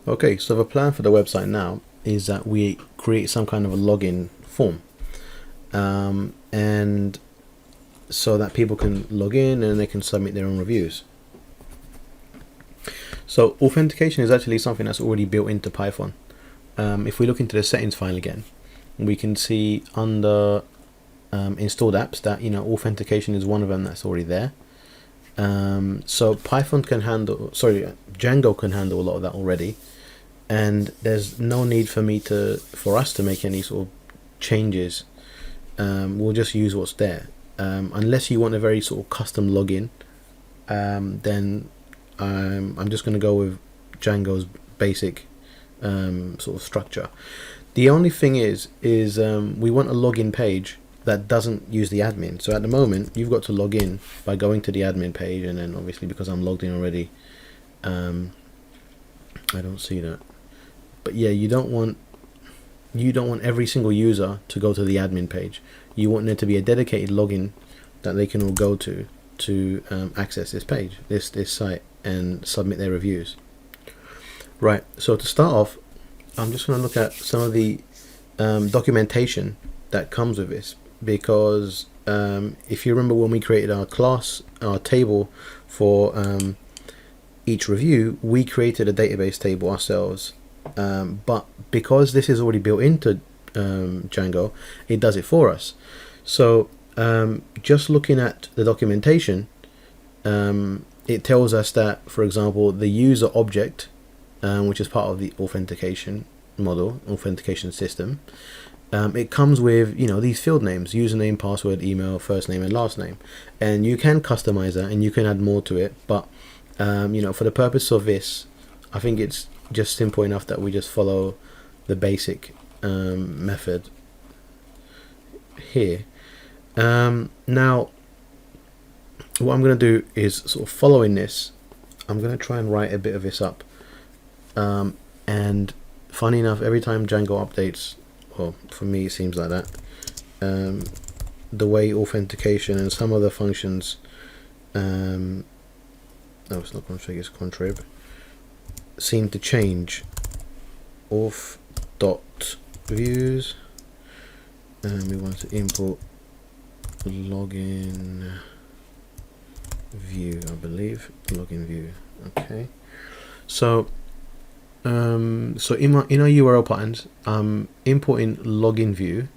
Okay, so the plan for the website now is that we create some kind of a login form, and so that people can log in and they can submit their own reviews. So authentication is actually something that's already built into Python. If we look into the settings file again, we can see under installed apps that authentication is one of them that's already there. So Python can handle, Django can handle a lot of that already, and there's no need for us to make any sort of changes. We'll just use what's there, unless you want a very sort of custom login. Then I'm just going to go with Django's basic sort of structure. The only thing is we want a login page that doesn't use the admin. So at the moment you've got to log in by going to the admin page, and then obviously because I'm logged in already, I don't see that. But yeah, you don't want every single user to go to the admin page. You want there to be a dedicated login that they can all go to access this page, this site, and submit their reviews. Right, so to start off, I'm just going to look at some of the documentation that comes with this, because if you remember when we created our table for each review, we created a database table ourselves, but because this is already built into Django, it does it for us. So just looking at the documentation, it tells us that, for example, the user object, which is part of the authentication system, it comes with these field names: username, password, email, first name and last name, and you can customize that and you can add more to it, but for the purpose of this, I think it's just simple enough that we just follow the basic method here. Now what I'm going to do is, sort of following this, I'm going to try and write a bit of this up, and funny enough, every time Django updates, well, for me it seems like that, the way authentication and some other functions, no, it's not config, it's contrib, seem to change. Auth.views, and we want to import login view, I believe, login view. Okay, so in our URL patterns, I'm importing login view,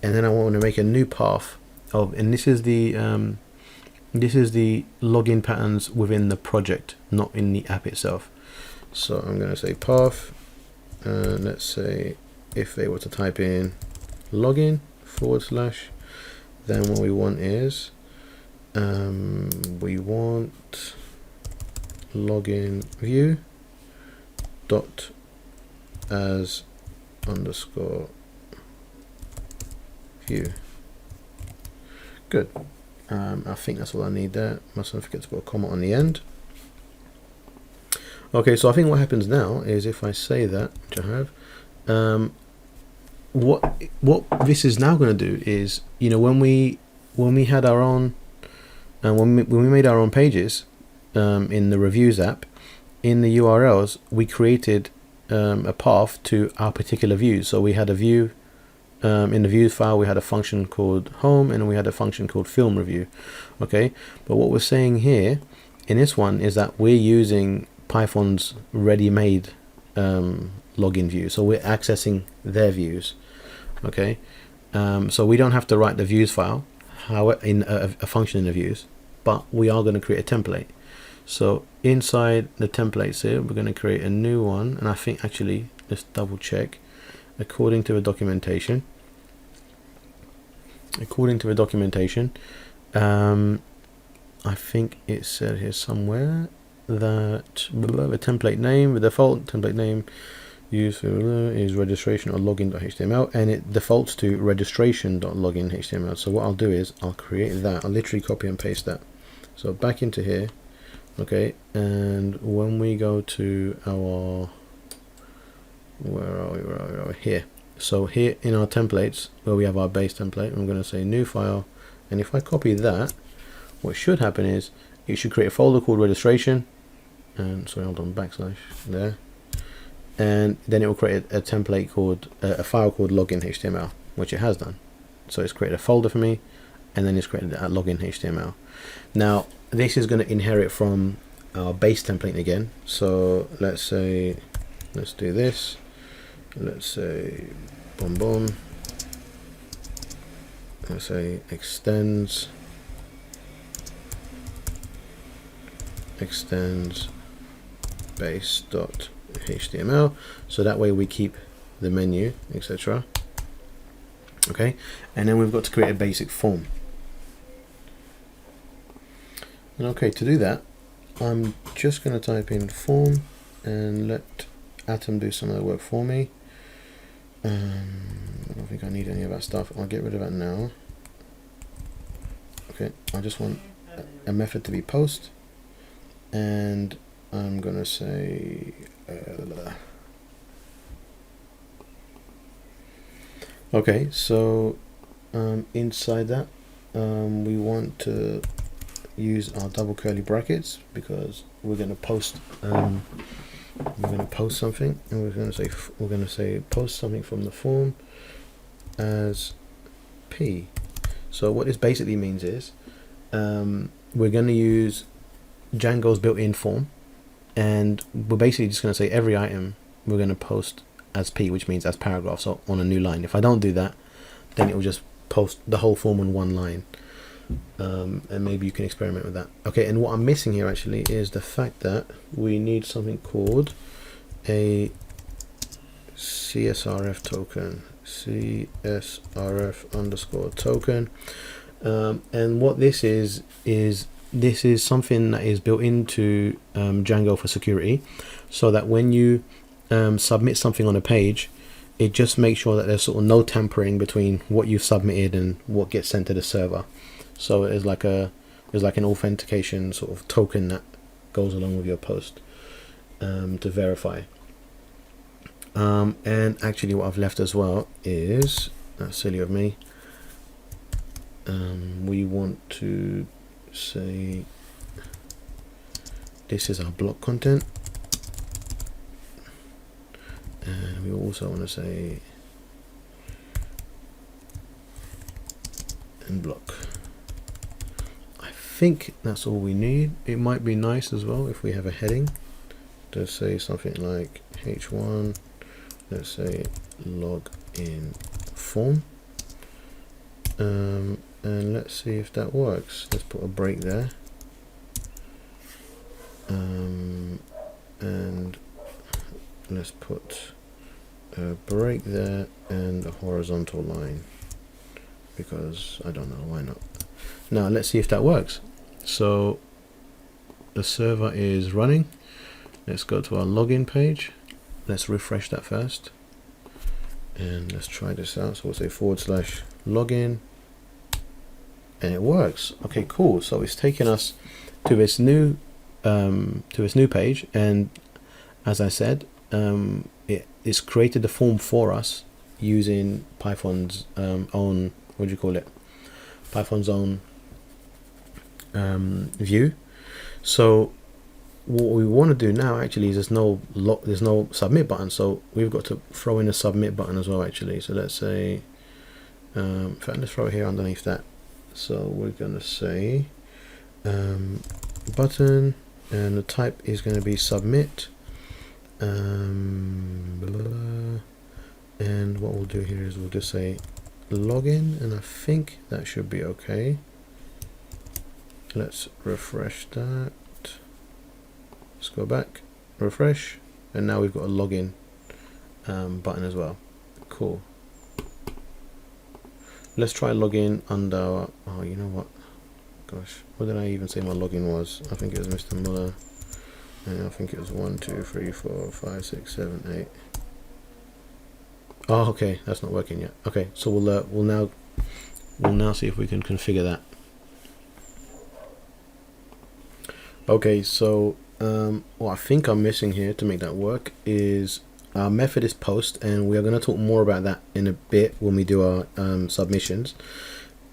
and then I want to make a new path of, and this is the login patterns within the project, not in the app itself. So I'm going to say path, and let's say if they were to type in login / then what we want is we want login view dot as underscore view. Good. I think that's all I need there. Mustn't forget to put a comma on the end. Okay, so I think what happens now is, if I say that, which I have, what this is now going to do is, when we had our own, when we made our own pages in the reviews app, in the URLs we created a path to our particular views. So we had a view, in the views file we had a function called home, and we had a function called film review. Okay, but what we're saying here in this one is that we're using Python's ready-made login view, so we're accessing their views. Okay, so we don't have to write the views file, in a function in the views, but we are going to create a template. So inside the templates here, we're going to create a new one, and I think actually, let's double check. According to the documentation, I think it said here somewhere that the template name, the default template name used is registration or login.html, and it defaults to registration.login.html. So what I'll do is I'll create that. I'll literally copy and paste that. So back into here. Okay, and when we go to our, where are we here, so here in our templates where we have our base template, I'm going to say new file, and if I copy that, what should happen is it should create a folder called registration, and sorry, hold on, backslash there, and then it will create a template called a file called login HTML, which it has done. So it's created a folder for me, and then it's created a login HTML. Now this is going to inherit from our base template again. So let's do this. Let's say boom boom. Let's say extends base.html, so that way we keep the menu, etc. Okay, and then we've got to create a basic form. And okay, to do that, I'm just going to type in form and let Atom do some of the work for me. I don't think I need any of that stuff. I'll get rid of that now. Okay, I just want a method to be post, and I'm gonna say okay, so inside that we want to use our double curly brackets because we're going to post something, and we're going to say post something from the form as P. So what this basically means is we're going to use Django's built-in form, and we're basically just going to say every item we're going to post as P, which means as paragraphs, so on a new line. If I don't do that, then it will just post the whole form on one line. And maybe you can experiment with that. Okay, and what I'm missing here actually is the fact that we need something called a Csrf token, Csrf_token, and what this is this is something that is built into Django for security, so that when you submit something on a page, it just makes sure that there's sort of no tampering between what you've submitted and what gets sent to the server. So it's like an authentication sort of token that goes along with your post to verify. And actually what I've left as well is, that's silly of me, we want to say this is our block content, and we also want to say and block. I think that's all we need. It might be nice as well if we have a heading to say something like h1, let's say login form, and let's see if that works. Let's put a break there, and let's put a break there and a horizontal line, because I don't know, why not. Now let's see if that works. So the server is running. Let's go to our login page. Let's refresh that first, and let's try this out. So we'll say /login, and it works. Okay, cool. So it's taken us to this new page, and as I said, it's created the form for us using Python's own, what do you call it? Python's own view. So what we want to do now actually is there's no submit button, so we've got to throw in a submit button as well actually. So let's say in fact, let's throw it here underneath that. So we're gonna say button, and the type is going to be submit, and what we'll do here is we'll just say login, and I think that should be okay. Let's refresh that. Let's go back, refresh, and now we've got a login button as well. Cool. Let's try login under, oh, you know what? Gosh, what did I even say my login was? I think it was Mr. Muller, and I think it was 1 2 3 4 5 6 7 8. Oh, okay, that's not working yet. Okay, so we'll now see if we can configure that. Okay, so what I think I'm missing here to make that work is our method is post, and we are going to talk more about that in a bit when we do our submission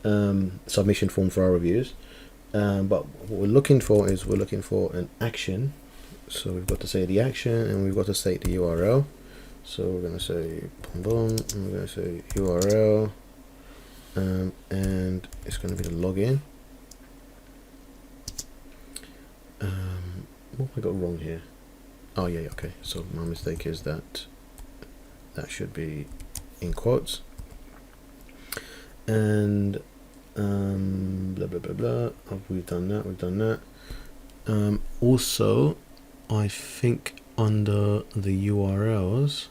form for our reviews. But what we're looking for is an action. So we've got to say the action, and we've got to state the URL. So we're going to say boom boom, and we're going to say URL, and it's going to be the login. What have I got wrong here? Oh yeah, okay, so my mistake is that should be in quotes, and blah blah blah blah. Oh, we've done that. Also, I think under the URLs,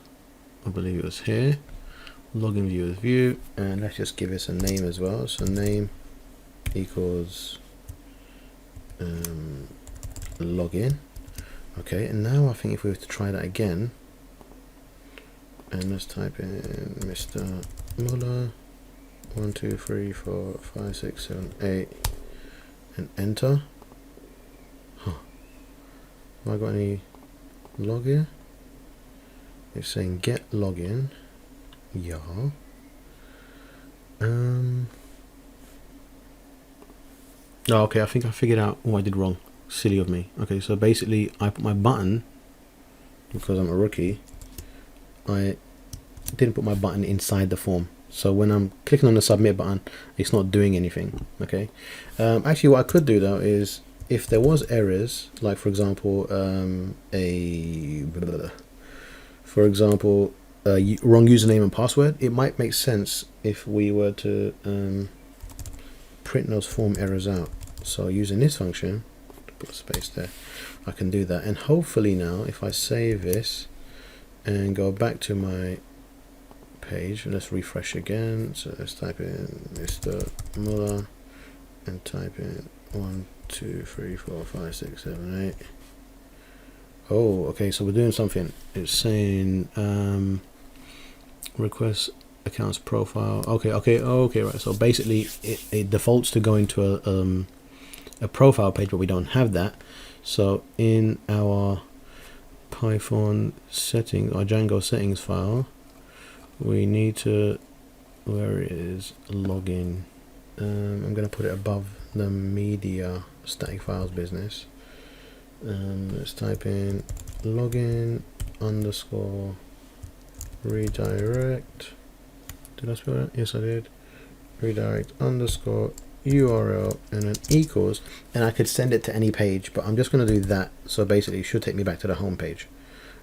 I believe it was here, login view is view, and let's just give this a name as well. So name equals login. Okay, and now I think if we were to try that again, and let's type in Mr. Muller 1 2 3 4 5 6 7 8 and enter. Have I got any login? It's saying get login. Yeah. Oh, okay, I think I figured out what I did wrong. Silly of me. Okay, so basically I put my button, because I'm a rookie, I didn't put my button inside the form. So when I'm clicking on the submit button, it's not doing anything. Okay. Actually, what I could do though is, if there was errors, like for example, wrong username and password, it might make sense if we were to print those form errors out. So using this function, put a space there, I can do that. And hopefully now, if I save this and go back to my page, let's refresh again. So let's type in Mr. Muller and type in 1 2 3 4 5 6 7 8. Oh, okay, so we're doing something. It's saying request accounts profile. Okay, right. So basically it defaults to going to a profile page, but we don't have that. So in our Python settings, our Django settings file, we need to, where it is, login. I'm going to put it above the media static files business. Let's type in login underscore redirect. Did I spell that? Yes, I did. Redirect underscore URL and then equals, and I could send it to any page, but I'm just going to do that. So basically it should take me back to the home page,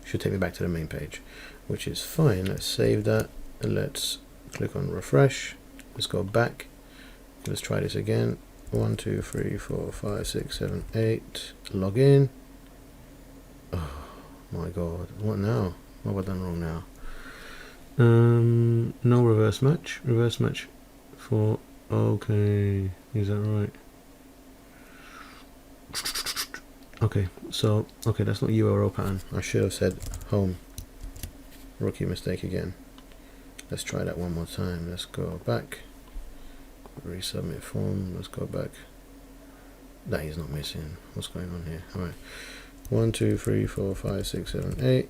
should take me back to the main page, which is fine. Let's save that and let's click on refresh. Let's go back, let's try this again. 1 2 3 4 5 6 7 8, log in. Oh my god, what now? What have I done wrong now? No reverse match for, okay, is that right? Okay, so okay, that's not URL pattern. I should have said home. Rookie mistake again. Let's try that one more time. Let's go back, resubmit form. Let's go back. That is not missing. What's going on here? All right, 1 2 3 4 5 6 7 8.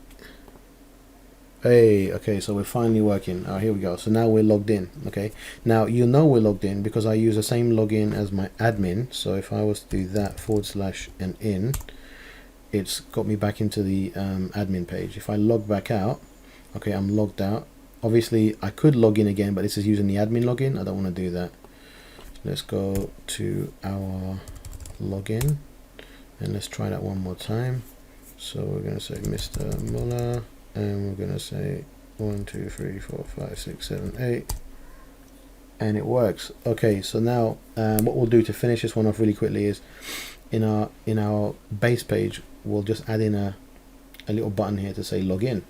Hey, okay, so we're finally working. Here we go. So now we're logged in. Okay, now you know we're logged in because I use the same login as my admin. So if I was to do that / and in, it's got me back into the admin page. If I log back out, okay, I'm logged out. Obviously I could log in again, but this is using the admin login. I don't want to do that. Let's go to our login and let's try that one more time. So we're going to say Mr. Muller, and we're going to say 1 2 3 4 5 6 7 8, and it works. Okay, so now what we'll do to finish this one off really quickly is in our base page, we'll just add in a little button here to say login.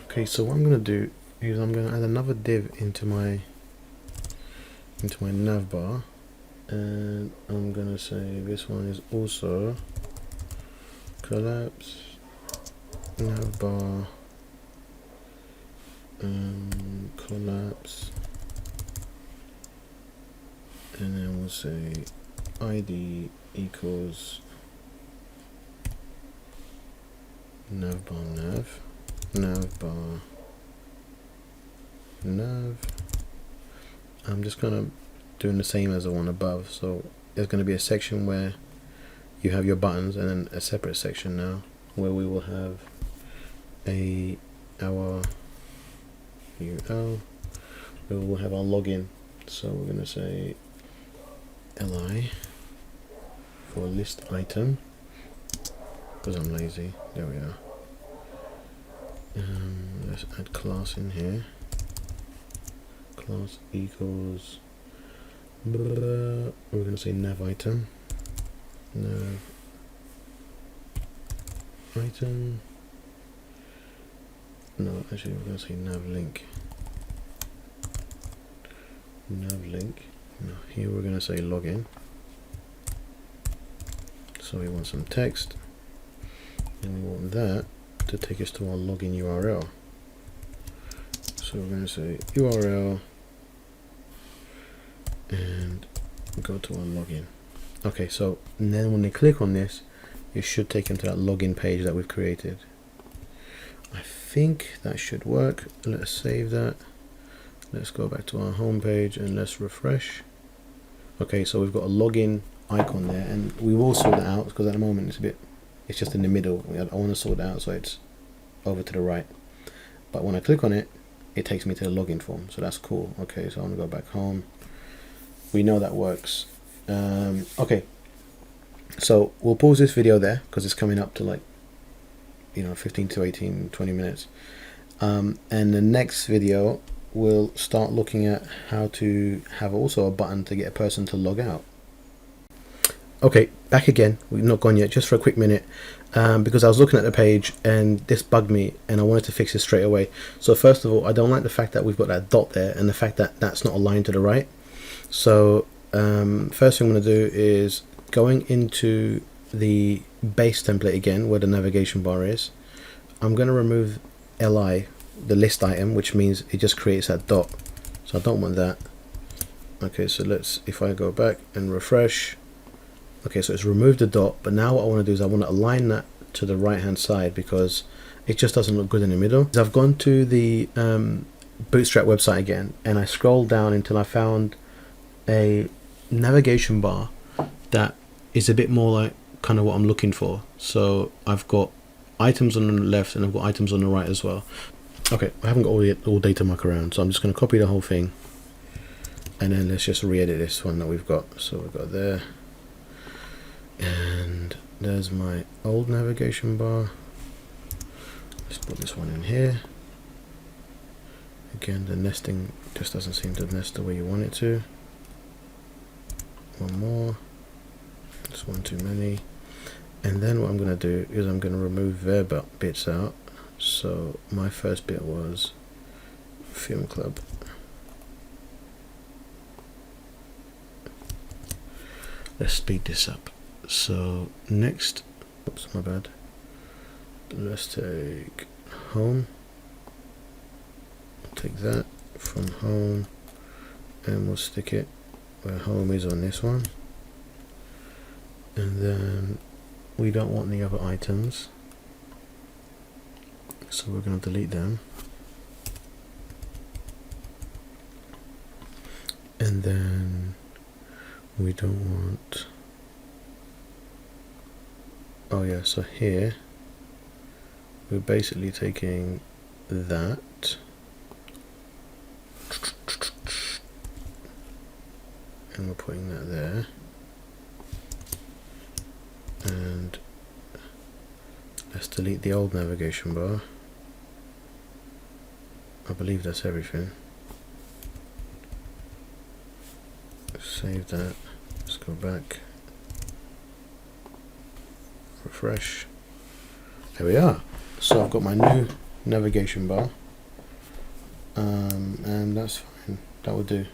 Okay, so what I'm going to do is I'm going to add another div into my nav bar, and I'm going to say this one is also collapse nav bar collapse, and then we'll say id equals nav bar nav bar nav. I'm just gonna doing the same as the one above, so there's going to be a section where you have your buttons and then a separate section now where we will have our URL. We will have our login. So we're going to say li for list item, because I'm lazy. There we are. Let's add class in here. Class equals, we're going to say nav item. Nav item. No, actually we're going to say nav link. Nav link. Now here we're going to say login. So we want some text, and we want that to take us to our login URL. So we're going to say URL and go to our login. Okay, so then when they click on this, it should take them to that login page that we've created. I think that should work. Let's save that. Let's go back to our home page and let's refresh. Okay, so we've got a login icon there, and we will sort that out because at the moment it's just in the middle. I want to sort that out so it's over to the right. But when I click on it, it takes me to the login form, so that's cool. Okay, so I'm gonna go back home. We know that works. Okay, so we'll pause this video there because it's coming up to like 15 to 18, 20 minutes. And the next video we'll start looking at how to have also a button to get a person to log out. Okay, back again. We've not gone yet, just for a quick minute, because I was looking at the page and this bugged me and I wanted to fix it straight away. So first of all, I don't like the fact that we've got that dot there and the fact that that's not aligned to the right. So first thing I'm going to do is going into the base template again where the navigation bar is. I'm going to remove li, the list item, which means it just creates that dot, so I don't want that. Okay, so if I go back and refresh, okay, so it's removed the dot, but now what I want to do is I want to align that to the right hand side because it just doesn't look good in the middle. So I've gone to the Bootstrap website again and I scrolled down until I found a navigation bar that is a bit more like kind of what I'm looking for. So I've got items on the left and I've got items on the right as well. Okay, I haven't got all data muck around, so I'm just going to copy the whole thing and then let's just re-edit this one that we've got. So we've got there, and there's my old navigation bar. Let's put this one in here. Again, the nesting just doesn't seem to nest the way you want it to. One more. That's one too many. And then what I'm going to do is I'm going to remove their bits out. So my first bit was film club. Let's speed this up. So next, oops, my bad. Let's take home. Take that from home and we'll stick it where home is on this one. And then we don't want the other items, so we're going to delete them. And then we don't want, oh yeah, so here we're basically taking that and we're putting that there, and let's delete the old navigation bar. I believe that's everything. Save that. Let's go back. Refresh. There we are. So I've got my new navigation bar, and that's fine. That will do.